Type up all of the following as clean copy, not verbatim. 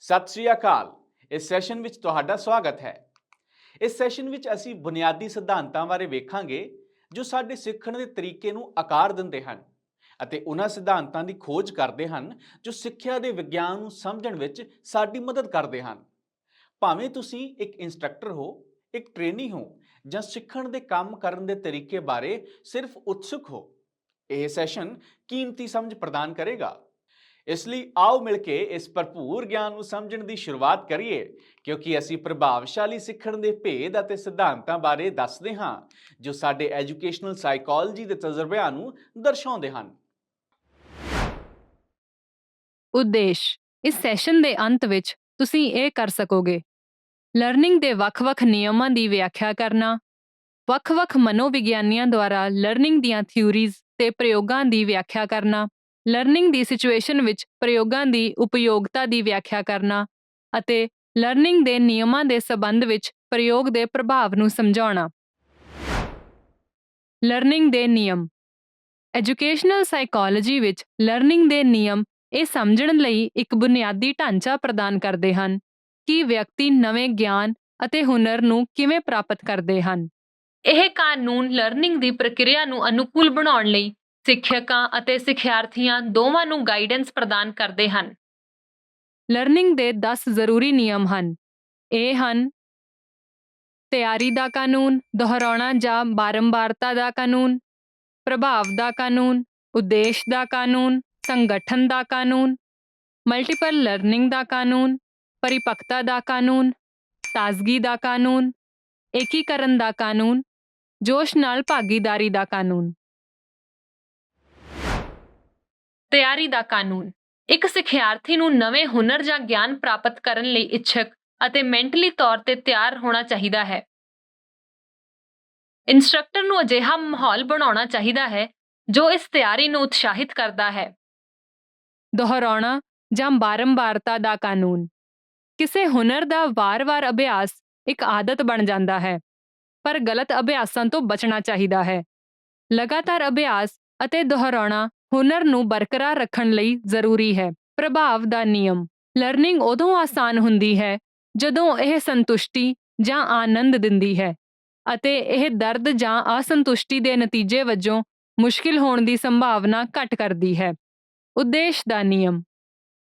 ਸਤਿ ਸ਼੍ਰੀ ਅਕਾਲ। ਇਸ ਸੈਸ਼ਨ ਵਿੱਚ ਤੁਹਾਡਾ ਸਵਾਗਤ ਹੈ। ਇਸ ਸੈਸ਼ਨ ਵਿੱਚ ਅਸੀਂ ਬੁਨਿਆਦੀ ਸਿਧਾਂਤਾਂ ਬਾਰੇ ਵੇਖਾਂਗੇ ਜੋ ਸਾਡੇ ਸਿੱਖਣ ਦੇ ਤਰੀਕੇ ਨੂੰ ਆਕਾਰ ਦਿੰਦੇ ਹਨ ਅਤੇ ਉਹਨਾਂ ਸਿਧਾਂਤਾਂ ਦੀ ਖੋਜ ਕਰਦੇ ਹਨ ਜੋ ਸਿੱਖਿਆ ਦੇ ਵਿਗਿਆਨ ਨੂੰ ਸਮਝਣ ਵਿੱਚ ਸਾਡੀ ਮਦਦ ਕਰਦੇ ਹਨ। ਭਾਵੇਂ ਤੁਸੀਂ ਇੱਕ ਇੰਸਟ੍ਰਕਟਰ ਹੋ, ਇੱਕ ਟ੍ਰੇਨੀ ਹੋ ਜਾਂ ਸਿੱਖਣ ਦੇ ਕੰਮ ਕਰਨ ਦੇ ਤਰੀਕੇ ਬਾਰੇ ਸਿਰਫ ਉਤਸੁਕ ਹੋ, ਇਹ ਸੈਸ਼ਨ ਕੀਮਤੀ ਸਮਝ ਪ੍ਰਦਾਨ ਕਰੇਗਾ। ਇਸ ਲਈ ਆਓ ਮਿਲ ਕੇ ਇਸ ਭਰਪੂਰ ਗਿਆਨ ਨੂੰ ਸਮਝਣ ਦੀ ਸ਼ੁਰੂਆਤ ਕਰੀਏ, ਕਿਉਂਕਿ ਅਸੀਂ ਪ੍ਰਭਾਵਸ਼ਾਲੀ ਸਿੱਖਣ ਦੇ ਭੇਦ ਅਤੇ ਸਿਧਾਂਤਾਂ ਬਾਰੇ ਦੱਸਦੇ ਹਾਂ ਜੋ ਸਾਡੇ ਐਜੂਕੇਸ਼ਨਲ ਸਾਈਕੋਲੋਜੀ ਦੇ ਤਜਰਬਿਆਂ ਨੂੰ ਦਰਸਾਉਂਦੇ ਹਨ। ਉਦੇਸ਼: ਇਸ ਸੈਸ਼ਨ ਦੇ ਅੰਤ ਵਿੱਚ ਤੁਸੀਂ ਇਹ ਕਰ ਸਕੋਗੇ: ਲਰਨਿੰਗ ਦੇ ਵੱਖ-ਵੱਖ ਨਿਯਮਾਂ ਦੀ ਵਿਆਖਿਆ ਕਰਨਾ, ਵੱਖ-ਵੱਖ ਮਨੋਵਿਗਿਆਨੀਆਂ ਦੁਆਰਾ ਲਰਨਿੰਗ ਦੀਆਂ ਥਿਊਰੀਜ਼ ਤੇ ਪ੍ਰਯੋਗਾਂ ਦੀ ਵਿਆਖਿਆ ਕਰਨਾ, ਲਰਨਿੰਗ ਦੀ ਸਿਚੁਏਸ਼ਨ ਵਿੱਚ ਪ੍ਰਯੋਗਾਂ ਦੀ ਉਪਯੋਗਤਾ ਦੀ ਵਿਆਖਿਆ ਕਰਨਾ ਅਤੇ ਲਰਨਿੰਗ ਦੇ ਨਿਯਮਾਂ ਦੇ ਸਬੰਧ ਵਿੱਚ ਪ੍ਰਯੋਗ ਦੇ ਪ੍ਰਭਾਵ ਨੂੰ ਸਮਝਾਉਣਾ। ਲਰਨਿੰਗ ਦੇ ਨਿਯਮ: ਐਜੂਕੇਸ਼ਨਲ ਸਾਈਕੋਲੋਜੀ ਵਿੱਚ ਲਰਨਿੰਗ ਦੇ ਨਿਯਮ ਇਹ ਸਮਝਣ ਲਈ ਇੱਕ ਬੁਨਿਆਦੀ ਢਾਂਚਾ ਪ੍ਰਦਾਨ ਕਰਦੇ ਹਨ ਕਿ ਵਿਅਕਤੀ ਨਵੇਂ ਗਿਆਨ ਅਤੇ ਹੁਨਰ ਨੂੰ ਕਿਵੇਂ ਪ੍ਰਾਪਤ ਕਰਦੇ ਹਨ। ਇਹ ਕਾਨੂੰਨ ਲਰਨਿੰਗ ਦੀ ਪ੍ਰਕਿਰਿਆ ਨੂੰ ਅਨੁਕੂਲ ਬਣਾਉਣ ਲਈ ਸਿੱਖਿਅਕਾਂ ਅਤੇ ਸਿੱਖਿਆਰਥੀਆਂ ਦੋਵਾਂ ਨੂੰ ਗਾਈਡੈਂਸ ਪ੍ਰਦਾਨ ਕਰਦੇ ਹਨ। ਲਰਨਿੰਗ ਦੇ 10 ਜ਼ਰੂਰੀ ਨਿਯਮ ਹਨ। ਇਹ ਹਨ: ਤਿਆਰੀ ਦਾ ਕਾਨੂੰਨ, ਦੁਹਰਾਉਣਾ ਜਾਂ ਬਾਰੰਬਾਰਤਾ ਦਾ ਕਾਨੂੰਨ, ਪ੍ਰਭਾਵ ਦਾ ਕਾਨੂੰਨ, ਉਦੇਸ਼ ਦਾ ਕਾਨੂੰਨ, ਸੰਗਠਨ ਦਾ ਕਾਨੂੰਨ, ਮਲਟੀਪਲ ਲਰਨਿੰਗ ਦਾ ਕਾਨੂੰਨ, ਪਰਿਪੱਕਤਾ ਦਾ ਕਾਨੂੰਨ, ਤਾਜ਼ਗੀ ਦਾ ਕਾਨੂੰਨ, ਏਕੀਕਰਨ ਦਾ ਕਾਨੂੰਨ, ਜੋਸ਼ ਨਾਲ ਭਾਗੀਦਾਰੀ ਦਾ ਕਾਨੂੰਨ। ਤਿਆਰੀ ਦਾ ਕਾਨੂੰਨ: ਇੱਕ ਸਿੱਖਿਆਰਥੀ ਨੂੰ ਨਵੇਂ ਹੁਨਰ ਜਾਂ ਗਿਆਨ ਪ੍ਰਾਪਤ ਕਰਨ ਲਈ ਇੱਛਕ ਅਤੇ ਮੈਂਟਲੀ ਤੌਰ ਤੇ ਤਿਆਰ ਹੋਣਾ ਚਾਹੀਦਾ ਹੈ। ਇੰਸਟ੍ਰਕਟਰ ਨੂੰ ਅਜਿਹਾ ਮਾਹੌਲ ਬਣਾਉਣਾ ਚਾਹੀਦਾ ਹੈ ਜੋ ਇਸ ਤਿਆਰੀ ਨੂੰ ਉਤਸ਼ਾਹਿਤ ਕਰਦਾ ਹੈ। ਦੁਹਰਾਉਣਾ ਜਾਂ ਬਾਰੰਬਾਰਤਾ ਦਾ ਕਾਨੂੰਨ: ਕਿਸੇ ਹੁਨਰ ਦਾ ਵਾਰ-ਵਾਰ ਅਭਿਆਸ ਇੱਕ ਆਦਤ ਬਣ ਜਾਂਦਾ ਹੈ, ਪਰ ਗਲਤ ਅਭਿਆਸਾਂ ਤੋਂ ਬਚਣਾ ਚਾਹੀਦਾ ਹੈ। ਲਗਾਤਾਰ ਅਭਿਆਸ ਅਤੇ ਦੁਹਰਾਉਣਾ ਹੁਨਰ ਨੂੰ ਬਰਕਰਾਰ ਰੱਖਣ ਲਈ ਜ਼ਰੂਰੀ ਹੈ। ਪ੍ਰਭਾਵ ਦਾ ਨਿਯਮ: ਲਰਨਿੰਗ ਉਦੋਂ ਆਸਾਨ ਹੁੰਦੀ ਹੈ ਜਦੋਂ ਇਹ ਸੰਤੁਸ਼ਟੀ ਜਾਂ ਆਨੰਦ ਦਿੰਦੀ ਹੈ ਅਤੇ ਇਹ ਦਰਦ ਜਾਂ ਅਸੰਤੁਸ਼ਟੀ ਦੇ ਨਤੀਜੇ ਵਜੋਂ ਮੁਸ਼ਕਿਲ ਹੋਣ ਦੀ ਸੰਭਾਵਨਾ ਘੱਟ ਕਰਦੀ ਹੈ। ਉਦੇਸ਼ ਦਾ ਨਿਯਮ: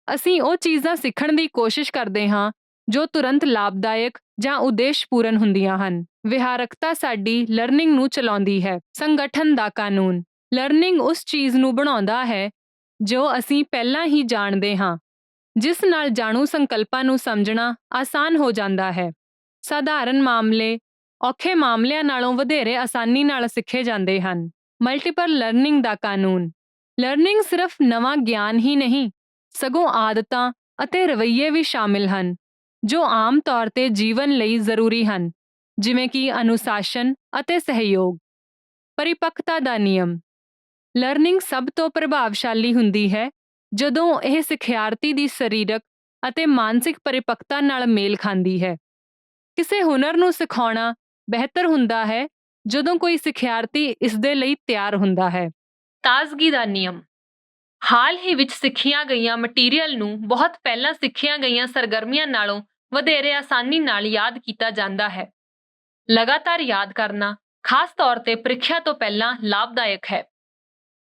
ਅਸੀਂ ਉਹ ਚੀਜ਼ਾਂ ਸਿੱਖਣ ਦੀ ਕੋਸ਼ਿਸ਼ ਕਰਦੇ ਹਾਂ ਜੋ ਤੁਰੰਤ ਲਾਭਦਾਇਕ ਜਾਂ ਉਦੇਸ਼ਪੂਰਨ ਹੁੰਦੀਆਂ ਹਨ। ਵਿਹਾਰਕਤਾ ਸਾਡੀ ਲਰਨਿੰਗ ਨੂੰ ਚਲਾਉਂਦੀ ਹੈ। ਸੰਗਠਨ ਦਾ ਕਾਨੂੰਨ: ਲਰਨਿੰਗ ਉਸ ਚੀਜ਼ ਨੂੰ ਬਣਾਉਂਦਾ ਹੈ ਜੋ ਅਸੀਂ ਪਹਿਲਾਂ ਹੀ ਜਾਣਦੇ ਹਾਂ, ਜਿਸ ਨਾਲ ਜਾਣੂ ਸੰਕਲਪਾਂ ਨੂੰ ਸਮਝਣਾ ਆਸਾਨ ਹੋ ਜਾਂਦਾ ਹੈ। ਸਾਧਾਰਨ ਮਾਮਲੇ ਔਖੇ ਮਾਮਲਿਆਂ ਨਾਲੋਂ ਵਧੇਰੇ ਆਸਾਨੀ ਨਾਲ ਸਿੱਖੇ ਜਾਂਦੇ ਹਨ। ਮਲਟੀਪਲ ਲਰਨਿੰਗ ਦਾ ਕਾਨੂੰਨ: ਲਰਨਿੰਗ ਸਿਰਫ ਨਵਾਂ ਗਿਆਨ ਹੀ ਨਹੀਂ, ਸਗੋਂ ਆਦਤਾਂ ਅਤੇ ਰਵੱਈਏ ਵੀ ਸ਼ਾਮਿਲ ਹਨ ਜੋ ਆਮ ਤੌਰ ਤੇ ਜੀਵਨ ਲਈ ਜ਼ਰੂਰੀ ਹਨ, ਜਿਵੇਂ ਕਿ ਅਨੁਸ਼ਾਸਨ ਅਤੇ ਸਹਿਯੋਗ। ਪਰਿਪੱਕਤਾ ਦਾ ਨਿਯਮ: ਲਰਨਿੰਗ ਸਭ ਤੋਂ ਪ੍ਰਭਾਵਸ਼ਾਲੀ ਹੁੰਦੀ ਹੈ ਜਦੋਂ ਇਹ ਸਿੱਖਿਆਰਥੀ ਦੀ ਸਰੀਰਕ ਅਤੇ ਮਾਨਸਿਕ ਪਰਿਪੱਕਤਾ ਨਾਲ ਮੇਲ ਖਾਂਦੀ ਹੈ। ਕਿਸੇ ਹੁਨਰ ਨੂੰ ਸਿਖਾਉਣਾ ਬਿਹਤਰ ਹੁੰਦਾ ਹੈ ਜਦੋਂ ਕੋਈ ਸਿੱਖਿਆਰਥੀ ਇਸ ਦੇ ਲਈ ਤਿਆਰ ਹੁੰਦਾ ਹੈ। ਤਾਜ਼ਗੀ ਦਾ ਨਿਯਮ: ਹਾਲ ਹੀ ਵਿੱਚ ਸਿੱਖੀਆਂ ਗਈਆਂ ਮਟੀਰੀਅਲ ਨੂੰ ਬਹੁਤ ਪਹਿਲਾਂ ਸਿੱਖੀਆਂ ਗਈਆਂ ਸਰਗਰਮੀਆਂ ਨਾਲੋਂ ਵਧੇਰੇ ਆਸਾਨੀ ਨਾਲ ਯਾਦ ਕੀਤਾ ਜਾਂਦਾ ਹੈ। ਲਗਾਤਾਰ ਯਾਦ ਕਰਨਾ, ਖਾਸ ਤੌਰ ਤੇ ਪ੍ਰੀਖਿਆ ਤੋਂ ਪਹਿਲਾਂ, ਲਾਭਦਾਇਕ ਹੈ।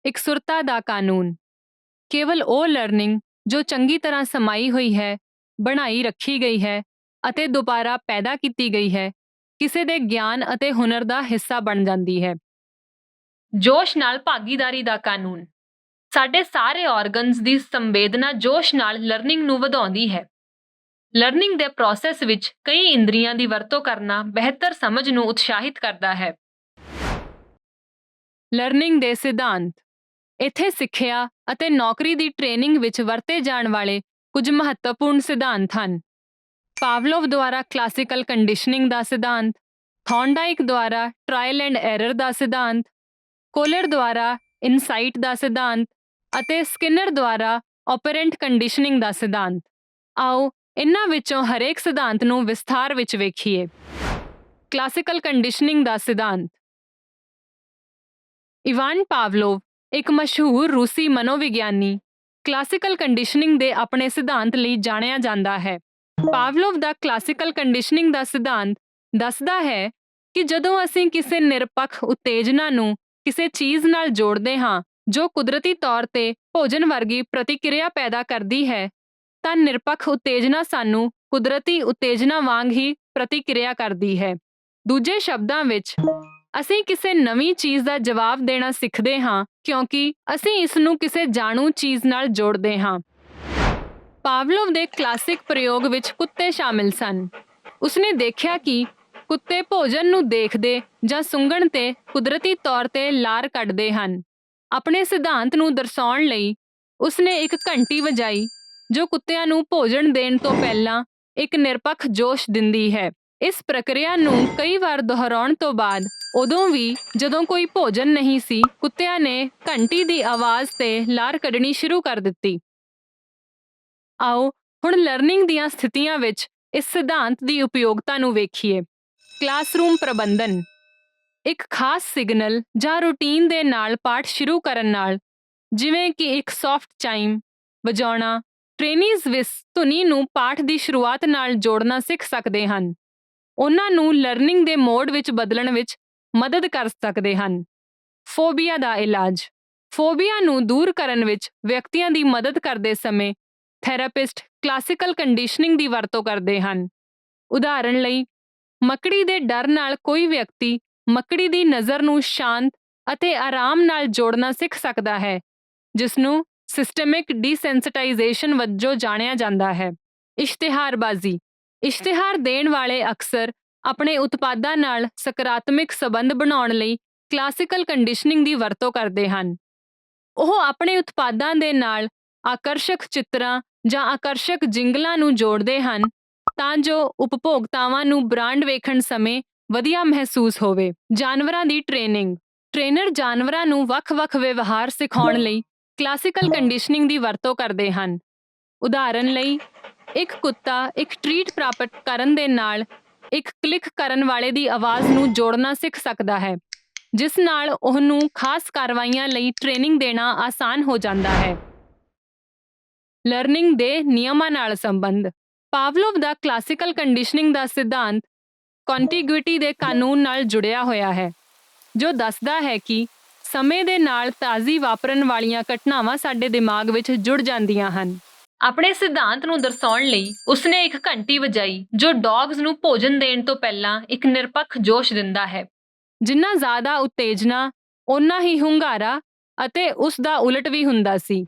ਇਕਸੁਰਤਾ ਦਾ ਕਾਨੂੰਨ: ਕੇਵਲ ਉਹ ਲਰਨਿੰਗ ਜੋ ਚੰਗੀ ਤਰ੍ਹਾਂ ਸਮਾਈ ਹੋਈ ਹੈ, ਬਣਾਈ ਰੱਖੀ ਗਈ ਹੈ ਅਤੇ ਦੁਬਾਰਾ ਪੈਦਾ ਕੀਤੀ ਗਈ ਹੈ, ਕਿਸੇ ਦੇ ਗਿਆਨ ਅਤੇ ਹੁਨਰ ਦਾ ਹਿੱਸਾ ਬਣ ਜਾਂਦੀ ਹੈ। ਜੋਸ਼ ਨਾਲ ਭਾਗੀਦਾਰੀ ਦਾ ਕਾਨੂੰਨ: ਸਾਡੇ ਸਾਰੇ ਆਰਗਨਸ ਦੀ ਸੰਵੇਦਨਾ ਜੋਸ਼ ਨਾਲ ਲਰਨਿੰਗ ਨੂੰ ਵਧਾਉਂਦੀ ਹੈ। ਲਰਨਿੰਗ ਦੇ ਪ੍ਰੋਸੈਸ ਵਿੱਚ ਕਈ ਇੰਦਰੀਆਂ ਦੀ ਵਰਤੋਂ ਕਰਨਾ ਬਿਹਤਰ ਸਮਝ ਨੂੰ ਉਤਸ਼ਾਹਿਤ ਕਰਦਾ ਹੈ। ਲਰਨਿੰਗ ਦੇ ਸਿਧਾਂਤ: ਇੱਥੇ ਸਿੱਖਿਆ ਅਤੇ ਨੌਕਰੀ ਦੀ ਟ੍ਰੇਨਿੰਗ ਵਿੱਚ ਵਰਤੇ ਜਾਣ ਵਾਲੇ ਕੁਝ ਮਹੱਤਵਪੂਰਨ ਸਿਧਾਂਤ ਹਨ। ਪਾਵਲੋਵ ਦੁਆਰਾ ਕਲਾਸੀਕਲ ਕੰਡੀਸ਼ਨਿੰਗ ਦਾ ਸਿਧਾਂਤ, ਥੌਰਨਡਾਈਕ ਦੁਆਰਾ ਟ੍ਰਾਇਲ ਐਂਡ ਐਰਰ ਦਾ ਸਿਧਾਂਤ, ਕੋਲਰ ਦੁਆਰਾ ਇਨਸਾਈਟ ਦਾ ਸਿਧਾਂਤ ਅਤੇ ਸਕਿਨਰ ਦੁਆਰਾ ਆਪਰੈਂਟ ਕੰਡੀਸ਼ਨਿੰਗ ਦਾ ਸਿਧਾਂਤ। ਆਓ ਇਨ੍ਹਾਂ ਵਿੱਚੋਂ ਹਰੇਕ ਸਿਧਾਂਤ ਨੂੰ ਵਿਸਥਾਰ ਵਿੱਚ ਵੇਖੀਏ। ਕਲਾਸੀਕਲ ਕੰਡੀਸ਼ਨਿੰਗ ਦਾ ਸਿਧਾਂਤ: ਇਵਾਨ ਪਾਵਲੋਵ ਇੱਕ ਮਸ਼ਹੂਰ ਰੂਸੀ ਮਨੋਵਿਗਿਆਨੀ, ਕਲਾਸੀਕਲ ਕੰਡੀਸ਼ਨਿੰਗ ਦੇ ਆਪਣੇ ਸਿਧਾਂਤ ਲਈ ਜਾਣਿਆ ਜਾਂਦਾ ਹੈ। ਪਾਵਲੋਵ ਦਾ ਕਲਾਸੀਕਲ ਕੰਡੀਸ਼ਨਿੰਗ ਦਾ ਸਿਧਾਂਤ ਦੱਸਦਾ ਹੈ ਕਿ ਜਦੋਂ ਅਸੀਂ ਕਿਸੇ ਨਿਰਪੱਖ ਉਤੇਜਨਾ ਨੂੰ ਕਿਸੇ ਚੀਜ਼ ਨਾਲ ਜੋੜਦੇ ਹਾਂ ਜੋ ਕੁਦਰਤੀ ਤੌਰ ਤੇ ਭੋਜਨ ਵਰਗੀ ਪ੍ਰਤੀਕਿਰਿਆ ਪੈਦਾ ਕਰਦੀ ਹੈ, ਤਾਂ ਨਿਰਪੱਖ ਉਤੇਜਨਾ ਸਾਨੂੰ ਕੁਦਰਤੀ ਉਤੇਜਨਾ ਵਾਂਗ ਹੀ ਪ੍ਰਤੀਕਿਰਿਆ ਕਰਦੀ ਹੈ। ਦੂਜੇ ਸ਼ਬਦਾਂ ਵਿੱਚ, ਅਸੀਂ ਕਿਸੇ ਨਵੀਂ ਚੀਜ਼ ਦਾ ਜਵਾਬ ਦੇਣਾ ਸਿੱਖਦੇ ਹਾਂ ਕਿਉਂਕਿ ਅਸੀਂ ਇਸ ਨੂੰ ਕਿਸੇ ਜਾਣੂ ਚੀਜ਼ ਨਾਲ ਜੋੜਦੇ ਹਾਂ। ਪਾਵਲੋਵ ਦੇ ਕਲਾਸਿਕ ਪ੍ਰਯੋਗ ਵਿੱਚ ਕੁੱਤੇ ਸ਼ਾਮਿਲ ਸਨ। ਉਸਨੇ ਦੇਖਿਆ ਕਿ ਕੁੱਤੇ ਭੋਜਨ ਨੂੰ ਦੇਖਦੇ ਜਾਂ ਸੁੰਘਣ ਤੇ ਕੁਦਰਤੀ ਤੌਰ ਤੇ ਲਾਰ ਕੱਢਦੇ ਹਨ। ਆਪਣੇ ਸਿਧਾਂਤ ਨੂੰ ਦਰਸਾਉਣ ਲਈ ਉਸਨੇ ਇੱਕ ਘੰਟੀ ਵਜਾਈ ਜੋ ਕੁੱਤਿਆਂ ਨੂੰ ਭੋਜਨ ਦੇਣ ਤੋਂ ਪਹਿਲਾਂ ਇੱਕ ਨਿਰਪੱਖ ਜੋਸ਼ ਦਿੰਦੀ ਹੈ। ਇਸ ਪ੍ਰਕਿਰਿਆ ਨੂੰ ਕਈ ਵਾਰ ਦੁਹਰਾਉਣ ਤੋਂ ਬਾਅਦ, ਉਦੋਂ ਵੀ ਜਦੋਂ ਕੋਈ ਭੋਜਨ ਨਹੀਂ ਸੀ, ਕੁੱਤਿਆਂ ਨੇ ਘੰਟੀ ਦੀ ਆਵਾਜ਼ ਤੇ ਲਾਰ ਕੱਢਣੀ ਸ਼ੁਰੂ ਕਰ ਦਿੱਤੀ। ਆਓ ਹੁਣ ਲਰਨਿੰਗ ਦੀਆਂ ਸਥਿਤੀਆਂ ਵਿੱਚ ਇਸ ਸਿਧਾਂਤ ਦੀ ਉਪਯੋਗਤਾ ਨੂੰ ਵੇਖੀਏ। ਕਲਾਸਰੂਮ ਪ੍ਰਬੰਧਨ। ਇੱਕ ਖਾਸ ਸਿਗਨਲ ਜਾਂ ਰੂਟੀਨ ਦੇ ਨਾਲ ਪਾਠ ਸ਼ੁਰੂ ਕਰਨ ਨਾਲ, ਜਿਵੇਂ ਕਿ ਇੱਕ ਸੌਫਟ ਚਾਈਮ ਵਜਾਉਣਾ, ਟ੍ਰੇਨੀਜ਼ ਇਸ ਧੁਨੀ ਨੂੰ ਪਾਠ ਦੀ ਸ਼ੁਰੂਆਤ ਨਾਲ ਜੋੜਨਾ ਸਿੱਖ ਸਕਦੇ ਹਨ। ਉਹਨਾਂ ਨੂੰ ਲਰਨਿੰਗ ਦੇ ਮੋਡ ਵਿੱਚ ਬਦਲਣ ਵਿੱਚ ਮਦਦ ਕਰ ਸਕਦੇ ਹਨ। ਫੋਬੀਆ ਦਾ ਇਲਾਜ। ਫੋਬੀਆ ਨੂੰ ਦੂਰ ਕਰਨ ਵਿੱਚ ਵਿਅਕਤੀਆਂ ਦੀ ਮਦਦ ਕਰਦੇ ਸਮੇਂ ਥੈਰੇਪਿਸਟ ਕਲਾਸੀਕਲ ਕੰਡੀਸ਼ਨਿੰਗ ਦੀ ਵਰਤੋਂ ਕਰਦੇ ਹਨ। ਉਦਾਹਰਣ ਲਈ, ਮੱਕੜੀ ਦੇ ਡਰ ਨਾਲ ਕੋਈ ਵਿਅਕਤੀ ਮੱਕੜੀ ਦੀ ਨਜ਼ਰ ਨੂੰ ਸ਼ਾਂਤ ਅਤੇ ਆਰਾਮ ਨਾਲ ਜੋੜਨਾ ਸਿੱਖ ਸਕਦਾ ਹੈ, ਜਿਸ ਨੂੰ ਸਿਸਟੈਮਿਕ ਡੀਸੈਂਸਿਟਾਈਜ਼ੇਸ਼ਨ ਵਜੋਂ ਜਾਣਿਆ ਜਾਂਦਾ ਹੈ। ਇਸ਼ਤਿਹਾਰਬਾਜ਼ੀ। ਇਸ਼ਤਿਹਾਰ ਦੇਣ ਵਾਲੇ ਅਕਸਰ ਆਪਣੇ ਉਤਪਾਦਾਂ ਨਾਲ ਸਕਾਰਾਤਮਕ ਸਬੰਧ ਬਣਾਉਣ ਲਈ ਕਲਾਸੀਕਲ ਕੰਡੀਸ਼ਨਿੰਗ ਦੀ ਵਰਤੋਂ ਕਰਦੇ ਹਨ। ਉਹ ਆਪਣੇ ਉਤਪਾਦਾਂ ਦੇ ਨਾਲ ਆਕਰਸ਼ਕ ਚਿੱਤਰਾਂ ਜਾਂ ਆਕਰਸ਼ਕ ਜਿੰਗਲਾਂ ਨੂੰ ਜੋੜਦੇ ਹਨ ਤਾਂ ਜੋ ਉਪਭੋਗਤਾਵਾਂ ਨੂੰ ਬ੍ਰਾਂਡ ਵੇਖਣ ਸਮੇਂ ਵਧੀਆ ਮਹਿਸੂਸ ਹੋਵੇ। ਜਾਨਵਰਾਂ ਦੀ ਟ੍ਰੇਨਿੰਗ। ਟ੍ਰੇਨਰ ਜਾਨਵਰਾਂ ਨੂੰ ਵੱਖ-ਵੱਖ ਵਿਵਹਾਰ ਸਿਖਾਉਣ ਲਈ ਕਲਾਸੀਕਲ ਕੰਡੀਸ਼ਨਿੰਗ ਦੀ ਵਰਤੋਂ ਕਰਦੇ ਹਨ। ਉਦਾਹਰਣ ਲਈ, ਇੱਕ ਕੁੱਤਾ ਇੱਕ ਟ੍ਰੀਟ ਪ੍ਰਾਪਤ ਕਰਨ ਦੇ ਨਾਲ ਇੱਕ ਕਲਿੱਕ ਕਰਨ ਵਾਲੇ ਦੀ ਆਵਾਜ਼ ਨੂੰ ਜੋੜਨਾ ਸਿੱਖ ਸਕਦਾ ਹੈ, ਜਿਸ ਨਾਲ ਉਹਨੂੰ ਖਾਸ ਕਾਰਵਾਈਆਂ ਲਈ ਟ੍ਰੇਨਿੰਗ ਦੇਣਾ ਆਸਾਨ ਹੋ ਜਾਂਦਾ ਹੈ। ਲਰਨਿੰਗ ਦੇ ਨਿਯਮਾਂ ਨਾਲ ਸੰਬੰਧ। ਪਾਵਲੋਵ ਦਾ ਕਲਾਸੀਕਲ ਕੰਡੀਸ਼ਨਿੰਗ ਦਾ ਸਿਧਾਂਤ ਕੰਟੀਗੁਇਟੀ ਦੇ ਕਾਨੂੰਨ ਨਾਲ ਜੁੜਿਆ ਹੋਇਆ ਹੈ, ਜੋ ਦੱਸਦਾ ਹੈ ਕਿ ਸਮੇਂ ਦੇ ਨਾਲ ਤਾਜ਼ੀ ਵਾਪਰਨ ਵਾਲੀਆਂ ਘਟਨਾਵਾਂ ਸਾਡੇ ਦਿਮਾਗ ਵਿੱਚ ਜੁੜ ਜਾਂਦੀਆਂ ਹਨ। ਆਪਣੇ ਸਿਧਾਂਤ ਨੂੰ ਦਰਸਾਉਣ ਲਈ ਉਸਨੇ ਇੱਕ ਘੰਟੀ ਵਜਾਈ ਜੋ ਡੌਗਸ ਨੂੰ ਭੋਜਨ ਦੇਣ ਤੋਂ ਪਹਿਲਾਂ ਇੱਕ ਨਿਰਪੱਖ ਜੋਸ਼ ਦਿੰਦਾ ਹੈ। ਜਿੰਨਾ ਜ਼ਿਆਦਾ ਉਤੇਜਨਾ, ਓਨਾ ਹੀ ਹੁੰਗਾਰਾ ਅਤੇ ਉਸ ਦਾ ਉਲਟ ਵੀ ਹੁੰਦਾ ਸੀ।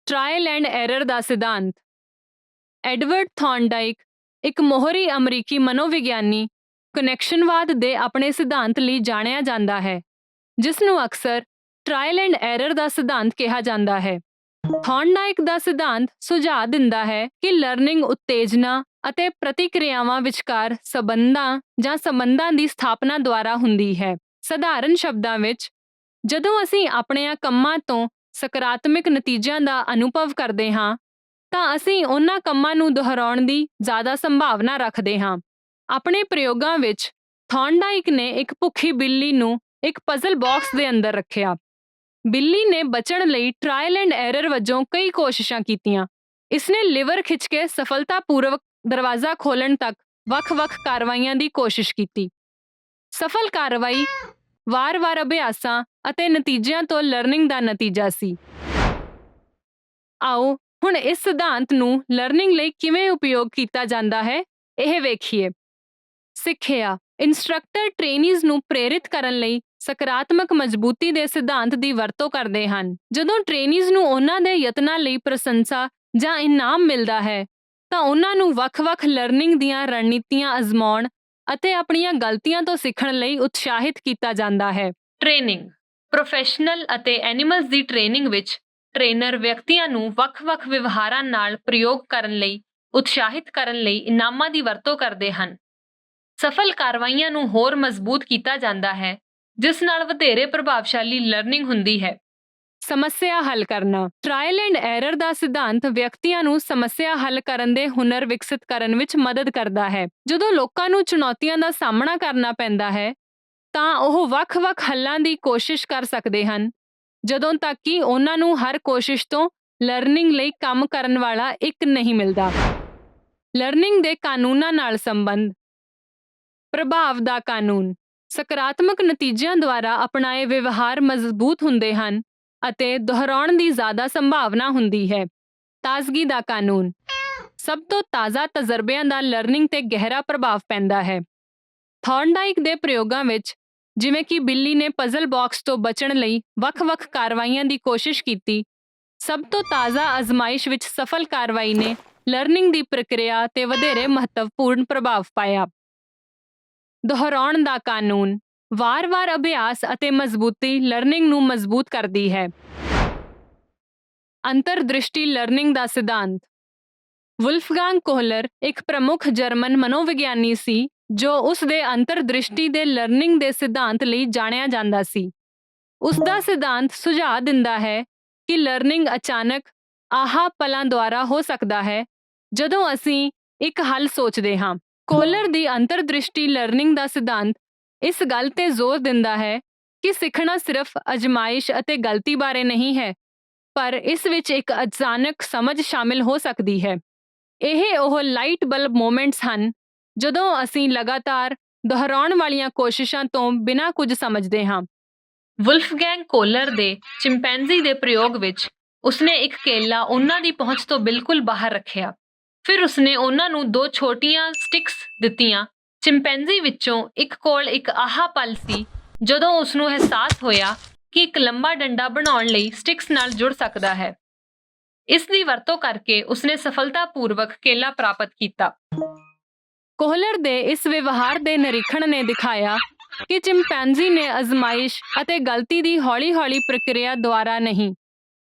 ਟ੍ਰਾਇਲ ਐਂਡ ਐਰਰ ਦਾ ਸਿਧਾਂਤ। ਐਡਵਰਡ ਥੌਰਨਡਾਈਕ, ਇੱਕ ਮੋਹਰੀ ਅਮਰੀਕੀ ਮਨੋਵਿਗਿਆਨੀ, ਕਨੈਕਸ਼ਨਵਾਦ ਦੇ ਆਪਣੇ ਸਿਧਾਂਤ ਲਈ ਜਾਣਿਆ ਜਾਂਦਾ ਹੈ, ਜਿਸ ਨੂੰ ਅਕਸਰ ਟ੍ਰਾਇਲ ਐਂਡ ਐਰਰ ਦਾ ਸਿਧਾਂਤ ਕਿਹਾ ਜਾਂਦਾ ਹੈ। ਥੌਰਨਡਾਈਕ ਦਾ ਸਿਧਾਂਤ ਸੁਝਾਅ ਦਿੰਦਾ ਹੈ ਕਿ ਲਰਨਿੰਗ ਉਤੇਜਨਾ ਅਤੇ ਪ੍ਰਤੀਕਿਰਿਆਵਾਂ ਵਿਚਕਾਰ ਸਬੰਧਾਂ ਜਾਂ ਸੰਬੰਧਾਂ ਦੀ ਸਥਾਪਨਾ ਦੁਆਰਾ ਹੁੰਦੀ ਹੈ। ਸਧਾਰਨ ਸ਼ਬਦਾਂ ਵਿੱਚ, ਜਦੋਂ ਅਸੀਂ ਆਪਣੇ ਕੰਮਾਂ ਤੋਂ ਸਕਾਰਾਤਮਕ ਨਤੀਜਿਆਂ ਦਾ ਅਨੁਭਵ ਕਰਦੇ ਹਾਂ ਤਾਂ ਅਸੀਂ ਉਹਨਾਂ ਕੰਮਾਂ ਨੂੰ ਦੁਹਰਾਉਣ ਦੀ ਜ਼ਿਆਦਾ ਸੰਭਾਵਨਾ ਰੱਖਦੇ ਹਾਂ। ਆਪਣੇ ਪ੍ਰਯੋਗਾਂ ਵਿੱਚ ਥੌਰਨਡਾਈਕ ਨੇ ਇੱਕ ਭੁੱਖੀ ਬਿੱਲੀ ਨੂੰ ਇੱਕ ਪਜ਼ਲ ਬਾਕਸ ਦੇ ਅੰਦਰ ਰੱਖਿਆ। ਬਿੱਲੀ ਨੇ ਬਚਣ ਲਈ ਟ੍ਰਾਇਲ ਐਂਡ ਐਰਰ ਵਜੋਂ ਕਈ ਕੋਸ਼ਿਸ਼ਾਂ ਕੀਤੀਆਂ। ਇਸਨੇ ਲਿਵਰ ਖਿੱਚ ਕੇ ਸਫਲਤਾਪੂਰਵਕ ਦਰਵਾਜ਼ਾ ਖੋਲ੍ਹਣ ਤੱਕ ਵੱਖ-ਵੱਖ ਕਾਰਵਾਈਆਂ ਦੀ ਕੋਸ਼ਿਸ਼ ਕੀਤੀ। ਸਫਲ ਕਾਰਵਾਈ ਵਾਰ-ਵਾਰ ਅਭਿਆਸਾਂ ਅਤੇ ਨਤੀਜਿਆਂ ਤੋਂ ਲਰਨਿੰਗ ਦਾ ਨਤੀਜਾ ਸੀ। ਆਓ ਹੁਣ ਇਸ ਸਿਧਾਂਤ ਨੂੰ ਲਰਨਿੰਗ ਲਈ ਕਿਵੇਂ ਉਪਯੋਗ ਕੀਤਾ ਜਾਂਦਾ ਹੈ, ਇਹ ਵੇਖੀਏ। ਸਿੱਖਿਆ। ਇੰਸਟ੍ਰਕਟਰ ਟ੍ਰੇਨੀਜ਼ ਨੂੰ ਪ੍ਰੇਰਿਤ ਕਰਨ ਲਈ ਸਕਾਰਾਤਮਕ ਮਜ਼ਬੂਤੀ ਦੇ ਸਿਧਾਂਤ ਦੀ ਵਰਤੋਂ ਕਰਦੇ ਹਨ। ਜਦੋਂ ਟ੍ਰੇਨੀਜ਼ ਨੂੰ ਉਹਨਾਂ ਦੇ ਯਤਨਾਂ ਲਈ ਪ੍ਰਸ਼ੰਸਾ ਜਾਂ ਇਨਾਮ ਮਿਲਦਾ ਹੈ ਤਾਂ ਉਹਨਾਂ ਨੂੰ ਵੱਖ-ਵੱਖ ਲਰਨਿੰਗ ਦੀਆਂ ਰਣਨੀਤੀਆਂ ਅਜ਼ਮਾਉਣ ਅਤੇ ਆਪਣੀਆਂ ਗਲਤੀਆਂ ਤੋਂ ਸਿੱਖਣ ਲਈ ਉਤਸ਼ਾਹਿਤ ਕੀਤਾ ਜਾਂਦਾ ਹੈ। ਟ੍ਰੇਨਿੰਗ। ਪ੍ਰੋਫੈਸ਼ਨਲ ਅਤੇ ਐਨੀਮਲਸ ਦੀ ਟ੍ਰੇਨਿੰਗ ਵਿੱਚ ਟ੍ਰੇਨਰ ਵਿਅਕਤੀਆਂ ਨੂੰ ਵੱਖ-ਵੱਖ ਵਿਵਹਾਰਾਂ ਨਾਲ ਪ੍ਰਯੋਗ ਕਰਨ ਲਈ ਉਤਸ਼ਾਹਿਤ ਕਰਨ ਲਈ ਇਨਾਮਾਂ ਦੀ ਵਰਤੋਂ ਕਰਦੇ ਹਨ। ਸਫਲ ਕਾਰਵਾਈਆਂ ਨੂੰ ਹੋਰ ਮਜ਼ਬੂਤ ਕੀਤਾ ਜਾਂਦਾ ਹੈ, ਜਿਸ ਨਾਲ ਵਧੇਰੇ ਪ੍ਰਭਾਵਸ਼ਾਲੀ ਲਰਨਿੰਗ ਹੁੰਦੀ ਹੈ। ਸਮੱਸਿਆ ਹੱਲ ਕਰਨਾ। ਟ੍ਰਾਇਲ ਐਂਡ ਐਰਰ ਦਾ ਸਿਧਾਂਤ ਵਿਅਕਤੀਆਂ ਨੂੰ ਸਮੱਸਿਆ ਹੱਲ ਕਰਨ ਦੇ ਹੁਨਰ ਵਿਕਸਿਤ ਕਰਨ ਵਿੱਚ ਮਦਦ ਕਰਦਾ ਹੈ। ਜਦੋਂ ਲੋਕਾਂ ਨੂੰ ਚੁਣੌਤੀਆਂ ਦਾ ਸਾਹਮਣਾ ਕਰਨਾ ਪੈਂਦਾ ਹੈ ਤਾਂ ਉਹ ਵੱਖ-ਵੱਖ ਹੱਲਾਂ ਦੀ ਕੋਸ਼ਿਸ਼ ਕਰ ਸਕਦੇ ਹਨ ਜਦੋਂ ਤੱਕ ਕਿ ਉਹਨਾਂ ਨੂੰ ਹਰ ਕੋਸ਼ਿਸ਼ ਤੋਂ ਲਰਨਿੰਗ ਲਈ ਕੰਮ ਕਰਨ ਵਾਲਾ ਇੱਕ ਨਹੀਂ ਮਿਲਦਾ। ਲਰਨਿੰਗ ਦੇ ਕਾਨੂੰਨਾਂ ਨਾਲ ਸੰਬੰਧ। ਪ੍ਰਭਾਵ ਦਾ ਕਾਨੂੰਨ। ਸਕਾਰਾਤਮਕ ਨਤੀਜਿਆਂ ਦੁਆਰਾ ਅਪਣਾਏ ਵਿਵਹਾਰ ਮਜ਼ਬੂਤ ਹੁੰਦੇ ਹਨ ਅਤੇ ਦੁਹਰਾਉਣ ਦੀ ਜ਼ਿਆਦਾ ਸੰਭਾਵਨਾ ਹੁੰਦੀ ਹੈ। ਤਾਜ਼ਗੀ ਦਾ ਕਾਨੂੰਨ। ਸਭ ਤੋਂ ਤਾਜ਼ਾ ਤਜਰਬਿਆਂ ਦਾ ਲਰਨਿੰਗ ਤੇ ਗਹਿਰਾ ਪ੍ਰਭਾਵ ਪੈਂਦਾ ਹੈ। ਥੌਰਨਡਾਈਕ ਦੇ ਪ੍ਰਯੋਗਾਂ ਵਿੱਚ, ਜਿਵੇਂ ਕਿ ਬਿੱਲੀ ਨੇ ਪਜ਼ਲ ਬਾਕਸ ਤੋਂ ਬਚਣ ਲਈ ਵੱਖ-ਵੱਖ ਕਾਰਵਾਈਆਂ ਦੀ ਕੋਸ਼ਿਸ਼ ਕੀਤੀ, ਸਭ ਤੋਂ ਤਾਜ਼ਾ ਅਜ਼ਮਾਇਸ਼ ਵਿੱਚ ਸਫਲ ਕਾਰਵਾਈ ਨੇ ਲਰਨਿੰਗ ਦੀ ਪ੍ਰਕਿਰਿਆ ਤੇ ਵਧੇਰੇ ਮਹੱਤਵਪੂਰਨ ਪ੍ਰਭਾਵ ਪਾਇਆ। ਦੁਹਰਾਉਣ ਦਾ ਕਾਨੂੰਨ। ਵਾਰ-ਵਾਰ ਅਭਿਆਸ ਅਤੇ ਮਜ਼ਬੂਤੀ ਲਰਨਿੰਗ ਨੂੰ ਮਜ਼ਬੂਤ ਕਰਦੀ ਹੈ। ਅੰਤਰਦ੍ਰਿਸ਼ਟੀ ਲਰਨਿੰਗ ਦਾ ਸਿਧਾਂਤ। ਵੁਲਫਗਾਂਗ ਕੋਹਲਰ ਇੱਕ ਪ੍ਰਮੁੱਖ ਜਰਮਨ ਮਨੋਵਿਗਿਆਨੀ ਸੀ ਜੋ ਉਸ ਦੇ ਅੰਤਰਦ੍ਰਿਸ਼ਟੀ ਦੇ ਲਰਨਿੰਗ ਦੇ ਸਿਧਾਂਤ ਲਈ ਜਾਣਿਆ ਜਾਂਦਾ ਸੀ। ਉਸ ਦਾ ਸਿਧਾਂਤ ਸੁਝਾਅ ਦਿੰਦਾ ਹੈ ਕਿ ਲਰਨਿੰਗ ਅਚਾਨਕ ਆਹਾ ਪਲਾਂ ਦੁਆਰਾ ਹੋ ਸਕਦਾ ਹੈ ਜਦੋਂ ਅਸੀਂ ਇੱਕ ਹੱਲ ਸੋਚਦੇ ਹਾਂ। ਕੋਹਲਰ ਦੀ ਅੰਤਰਦ੍ਰਿਸ਼ਟੀ ਲਰਨਿੰਗ ਦਾ ਸਿਧਾਂਤ ਇਸ ਗੱਲ ਤੇ ਜ਼ੋਰ ਦਿੰਦਾ ਹੈ ਕਿ ਸਿੱਖਣਾ ਸਿਰਫ ਅਜ਼ਮਾਇਸ਼ ਅਤੇ ਗਲਤੀ ਬਾਰੇ ਨਹੀਂ ਹੈ, ਪਰ ਇਸ ਵਿੱਚ ਇੱਕ ਅਚਾਨਕ ਸਮਝ ਸ਼ਾਮਿਲ ਹੋ ਸਕਦੀ ਹੈ। ਇਹ ਉਹ ਲਾਈਟ ਬਲਬ ਮੋਮੈਂਟਸ ਹਨ ਜਦੋਂ ਅਸੀਂ ਲਗਾਤਾਰ ਦੁਹਰਾਉਣ ਵਾਲੀਆਂ ਕੋਸ਼ਿਸ਼ਾਂ ਤੋਂ ਬਿਨਾਂ ਕੁਝ ਸਮਝਦੇ ਹਾਂ। ਵੁਲਫਗੈਂਗ ਕੋਹਲਰ ਦੇ ਚਿੰਪੈਂਜ਼ੀ ਦੇ ਪ੍ਰਯੋਗ ਵਿੱਚ ਉਸਨੇ ਇੱਕ ਕੇਲਾ ਉਹਨਾਂ ਦੀ ਪਹੁੰਚ ਤੋਂ ਬਿਲਕੁਲ ਬਾਹਰ ਰੱਖਿਆ। ਫਿਰ ਉਸਨੇ ਉਹਨਾਂ ਨੂੰ 2 ਛੋਟੀਆਂ ਸਟਿਕਸ ਦਿੱਤੀਆਂ। ਚਿੰਪੈਂਜ਼ੀ ਵਿੱਚੋਂ ਇੱਕ ਕੋਲ ਇੱਕ ਆਹਾ ਪਲ ਸੀ ਜਦੋਂ ਉਸਨੂੰ ਅਹਿਸਾਸ ਹੋਇਆ ਕਿ ਇੱਕ ਲੰਬਾ ਡੰਡਾ ਬਣਾਉਣ ਲਈ ਸਟਿਕਸ ਨਾਲ ਜੁੜ ਸਕਦਾ ਹੈ। ਇਸ ਦੀ ਵਰਤੋਂ ਕਰਕੇ ਉਸਨੇ ਸਫਲਤਾਪੂਰਵਕ ਕੇਲਾ ਪ੍ਰਾਪਤ ਕੀਤਾ। ਕੋਹਲਰ ਦੇ ਇਸ ਵਿਵਹਾਰ ਦੇ ਨਿਰੀਖਣ ਨੇ ਦਿਖਾਇਆ ਕਿ ਚਿੰਪੈਂਜ਼ੀ ਨੇ ਅਜ਼ਮਾਇਸ਼ ਅਤੇ ਗਲਤੀ ਦੀ ਹੌਲੀ-ਹੌਲੀ ਪ੍ਰਕਿਰਿਆ ਦੁਆਰਾ ਨਹੀਂ,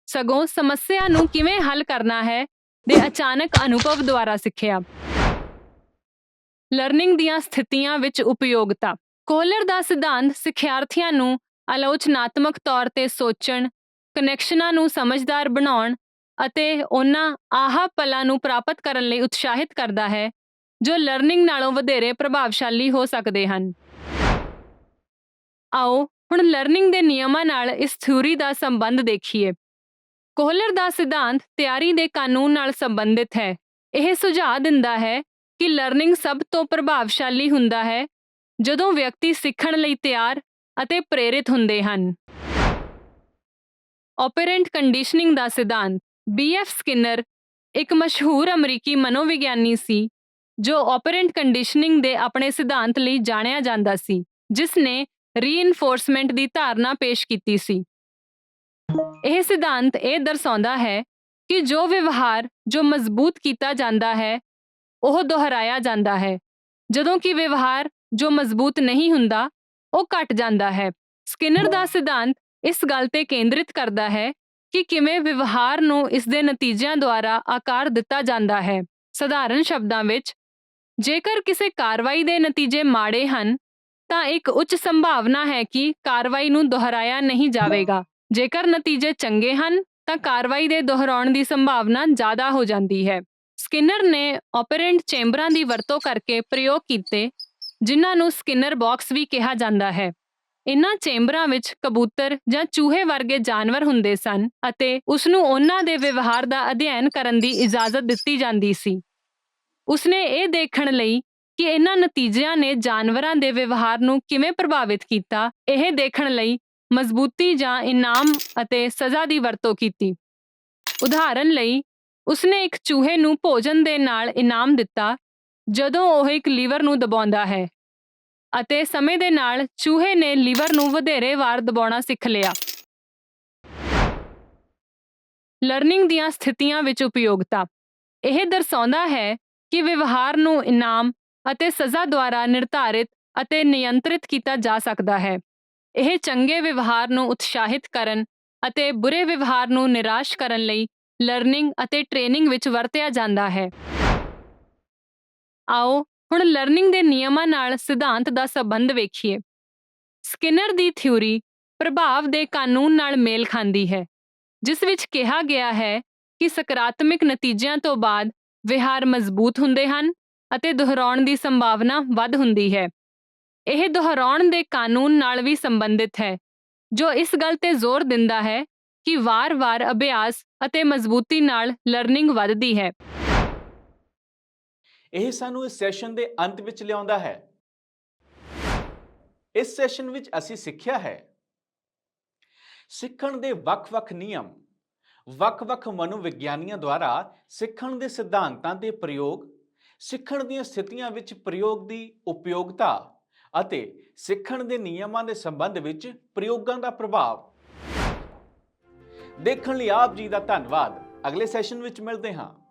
ਸਗੋਂ ਸਮੱਸਿਆ ਨੂੰ ਕਿਵੇਂ ਹੱਲ ਕਰਨਾ ਹੈ ਦੇ ਅਚਾਨਕ ਅਨੁਭਵ ਦੁਆਰਾ ਸਿੱਖਿਆ। ਲਰਨਿੰਗ ਦੀਆਂ ਸਥਿਤੀਆਂ ਵਿੱਚ ਉਪਯੋਗਤਾ। ਕੋਹਲਰ ਦਾ ਸਿਧਾਂਤ ਸਿੱਖਿਆਰਥੀਆਂ ਨੂੰ ਆਲੋਚਨਾਤਮਕ ਤੌਰ ਤੇ ਸੋਚਣ, ਕਨੈਕਸ਼ਨਾਂ ਨੂੰ ਸਮਝਦਾਰ ਬਣਾਉਣ ਅਤੇ ਉਹਨਾਂ ਆਹਾ ਪਲਾਂ ਨੂੰ ਪ੍ਰਾਪਤ ਕਰਨ ਲਈ ਉਤਸ਼ਾਹਿਤ ਕਰਦਾ ਹੈ ਜੋ ਲਰਨਿੰਗ ਨਾਲੋਂ ਵਧੇਰੇ ਪ੍ਰਭਾਵਸ਼ਾਲੀ ਹੋ ਸਕਦੇ ਹਨ। ਆਓ ਹੁਣ ਲਰਨਿੰਗ ਦੇ ਨਿਯਮਾਂ ਨਾਲ ਇਸ ਥਿਊਰੀ ਦਾ ਸੰਬੰਧ ਦੇਖੀਏ। ਕੋਹਲਰ ਦਾ ਸਿਧਾਂਤ ਤਿਆਰੀ ਦੇ ਕਾਨੂੰਨ ਨਾਲ ਸੰਬੰਧਿਤ ਹੈ। ਇਹ ਸੁਝਾਅ ਦਿੰਦਾ ਹੈ ਕਿ ਲਰਨਿੰਗ ਸਭ ਤੋਂ ਪ੍ਰਭਾਵਸ਼ਾਲੀ ਹੁੰਦਾ ਹੈ ਜਦੋਂ ਵਿਅਕਤੀ ਸਿੱਖਣ ਲਈ ਤਿਆਰ ਅਤੇ ਪ੍ਰੇਰਿਤ ਹੁੰਦੇ ਹਨ। ਆਪਰੈਂਟ ਕੰਡੀਸ਼ਨਿੰਗ ਦਾ ਸਿਧਾਂਤ। B.F. ਸਕਿਨਰ ਇੱਕ ਮਸ਼ਹੂਰ ਅਮਰੀਕੀ ਮਨੋਵਿਗਿਆਨੀ ਸੀ ਜੋ ਆਪਰੈਂਟ ਕੰਡੀਸ਼ਨਿੰਗ ਦੇ ਆਪਣੇ ਸਿਧਾਂਤ ਲਈ ਜਾਣਿਆ ਜਾਂਦਾ ਸੀ, ਜਿਸ ਨੇ ਰੀਇਨਫੋਰਸਮੈਂਟ ਦੀ ਧਾਰਨਾ ਪੇਸ਼ ਕੀਤੀ ਸੀ। ਇਹ ਸਿਧਾਂਤ ਇਹ ਦਰਸਾਉਂਦਾ ਹੈ ਕਿ ਜੋ ਵਿਵਹਾਰ ਜੋ ਮਜ਼ਬੂਤ ਕੀਤਾ ਜਾਂਦਾ ਹੈ ਉਹ ਦੁਹਰਾਇਆ ਜਾਂਦਾ ਹੈ, ਜਦੋਂ ਕਿ ਵਿਵਹਾਰ ਜੋ ਮਜ਼ਬੂਤ ਨਹੀਂ ਹੁੰਦਾ ਉਹ ਘਟ ਜਾਂਦਾ ਹੈ। ਸਕਿਨਰ ਦਾ ਸਿਧਾਂਤ ਇਸ ਗੱਲ ਤੇ ਕੇਂਦਰਿਤ ਕਰਦਾ ਹੈ ਕਿ ਕਿਵੇਂ ਵਿਵਹਾਰ ਨੂੰ ਇਸ ਦੇ ਨਤੀਜਿਆਂ ਦੁਆਰਾ ਆਕਾਰ ਦਿੱਤਾ ਜਾਂਦਾ ਹੈ। ਸਧਾਰਨ ਸ਼ਬਦਾਂ ਵਿੱਚ, ਜੇਕਰ ਕਿਸੇ ਕਾਰਵਾਈ ਦੇ ਨਤੀਜੇ ਮਾੜੇ ਹਨ ਤਾਂ ਇੱਕ ਉੱਚ ਸੰਭਾਵਨਾ ਹੈ ਕਿ ਕਾਰਵਾਈ ਨੂੰ ਦੁਹਰਾਇਆ ਨਹੀਂ ਜਾਵੇਗਾ। ਜੇਕਰ ਨਤੀਜੇ ਚੰਗੇ ਹਨ ਤਾਂ ਕਾਰਵਾਈ ਦੇ ਦੁਹਰਾਉਣ ਦੀ ਸੰਭਾਵਨਾ ਜ਼ਿਆਦਾ ਹੋ ਜਾਂਦੀ ਹੈ। ਸਕਿਨਰ ਨੇ ਆਪਰੈਂਟ ਚੈਂਬਰਾਂ ਦੀ ਵਰਤੋਂ ਕਰਕੇ ਪ੍ਰਯੋਗ ਕੀਤੇ, ਜਿਨ੍ਹਾਂ ਨੂੰ ਸਕਿਨਰ ਬਾਕਸ ਵੀ ਕਿਹਾ ਜਾਂਦਾ ਹੈ। ਇਨ੍ਹਾਂ ਚੈਂਬਰਾਂ ਵਿੱਚ ਕਬੂਤਰ ਜਾਂ ਚੂਹੇ ਵਰਗੇ ਜਾਨਵਰ ਹੁੰਦੇ ਸਨ ਅਤੇ ਉਸਨੂੰ ਉਹਨਾਂ ਦੇ ਵਿਵਹਾਰ ਦਾ ਅਧਿਐਨ ਕਰਨ ਦੀ ਇਜਾਜ਼ਤ ਦਿੱਤੀ ਜਾਂਦੀ ਸੀ। ਉਸਨੇ ਇਹ ਦੇਖਣ ਲਈ ਕਿ ਇਹਨਾਂ ਨਤੀਜਿਆਂ ਨੇ ਜਾਨਵਰਾਂ ਦੇ ਵਿਵਹਾਰ ਨੂੰ ਕਿਵੇਂ ਪ੍ਰਭਾਵਿਤ ਕੀਤਾ, ਇਹ ਦੇਖਣ ਲਈ ਮਜ਼ਬੂਤੀ ਜਾਂ ਇਨਾਮ ਅਤੇ ਸਜ਼ਾ ਦੀ ਵਰਤੋਂ ਕੀਤੀ। ਉਦਾਹਰਨ ਲਈ, ਉਸਨੇ ਇੱਕ ਚੂਹੇ ਨੂੰ ਭੋਜਨ ਦੇ ਨਾਲ ਇਨਾਮ ਦਿੱਤਾ ਜਦੋਂ ਉਹ ਇੱਕ ਲੀਵਰ ਨੂੰ ਦਬਾਉਂਦਾ ਹੈ, ਅਤੇ ਸਮੇਂ ਦੇ ਨਾਲ ਚੂਹੇ ਨੇ ਲੀਵਰ ਨੂੰ ਵਧੇਰੇ ਵਾਰ ਦਬਾਉਣਾ ਸਿੱਖ ਲਿਆ। ਲਰਨਿੰਗ ਦੀਆਂ ਸਥਿਤੀਆਂ ਵਿੱਚ ਉਪਯੋਗਤਾ। ਇਹ ਦਰਸਾਉਂਦਾ ਹੈ ਕਿ ਵਿਵਹਾਰ ਨੂੰ ਇਨਾਮ ਅਤੇ ਸਜ਼ਾ ਦੁਆਰਾ ਨਿਰਧਾਰਿਤ ਅਤੇ ਨਿਯੰਤਰਿਤ ਕੀਤਾ ਜਾ ਸਕਦਾ ਹੈ। ਇਹ ਚੰਗੇ ਵਿਵਹਾਰ ਨੂੰ ਉਤਸ਼ਾਹਿਤ ਕਰਨ ਅਤੇ ਬੁਰੇ ਵਿਵਹਾਰ ਨੂੰ ਨਿਰਾਸ਼ ਕਰਨ ਲਈ ਲਰਨਿੰਗ ਅਤੇ ਟ੍ਰੇਨਿੰਗ ਵਿੱਚ ਵਰਤਿਆ ਜਾਂਦਾ ਹੈ। ਆਓ ਹੁਣ ਲਰਨਿੰਗ ਦੇ ਨਿਯਮਾਂ ਨਾਲ ਸਿਧਾਂਤ ਦਾ ਸੰਬੰਧ ਵੇਖੀਏ। ਸਕਿਨਰ ਦੀ ਥਿਊਰੀ ਪ੍ਰਭਾਵ ਦੇ ਕਾਨੂੰਨ ਨਾਲ ਮੇਲ ਖਾਂਦੀ ਹੈ, ਜਿਸ ਵਿੱਚ ਕਿਹਾ ਗਿਆ ਹੈ ਕਿ ਸਕਾਰਾਤਮਕ ਨਤੀਜਿਆਂ ਤੋਂ ਬਾਅਦ ਵਿਹਾਰ ਮਜ਼ਬੂਤ ਹੁੰਦੇ ਹਨ ਅਤੇ ਦੁਹਰਾਉਣ ਦੀ ਸੰਭਾਵਨਾ ਵੱਧ ਹੁੰਦੀ ਹੈ। ਇਹ ਦੁਹਰਾਉਣ ਦੇ ਕਾਨੂੰਨ ਨਾਲ ਵੀ ਸੰਬੰਧਿਤ ਹੈ, ਜੋ ਇਸ ਗੱਲ ਤੇ ਜ਼ੋਰ ਦਿੰਦਾ ਹੈ ਕਿ ਵਾਰ-ਵਾਰ ਅਭਿਆਸ ਅਤੇ ਮਜ਼ਬੂਤੀ ਨਾਲ ਲਰਨਿੰਗ ਵੱਧਦੀ ਹੈ। ਇਹ ਸਾਨੂੰ ਇਸ ਸੈਸ਼ਨ ਦੇ ਅੰਤ ਵਿੱਚ ਲਿਆਉਂਦਾ ਹੈ। ਇਸ ਸੈਸ਼ਨ ਵਿੱਚ ਅਸੀਂ ਸਿੱਖਿਆ ਹੈ ਸਿੱਖਣ ਦੇ ਵੱਖ-ਵੱਖ ਨਿਯਮ, ਵੱਖ-ਵੱਖ ਮਨੋਵਿਗਿਆਨੀਆਂ ਦੁਆਰਾ ਸਿੱਖਣ ਦੇ ਸਿਧਾਂਤਾਂ ਦੇ ਪ੍ਰਯੋਗ, ਸਿੱਖਣ ਦੀਆਂ ਸਥਿਤੀਆਂ ਵਿੱਚ ਪ੍ਰਯੋਗ ਦੀ ਉਪਯੋਗਤਾ ਅਤੇ ਸਿੱਖਣ ਦੇ ਨਿਯਮਾਂ ਦੇ ਸੰਬੰਧ ਵਿੱਚ ਪ੍ਰਯੋਗਾਂ ਦਾ ਪ੍ਰਭਾਵ। ਦੇਖਣ ਲਈ ਆਪ ਜੀ ਦਾ ਧੰਨਵਾਦ। ਅਗਲੇ ਸੈਸ਼ਨ ਵਿੱਚ ਮਿਲਦੇ ਹਾਂ।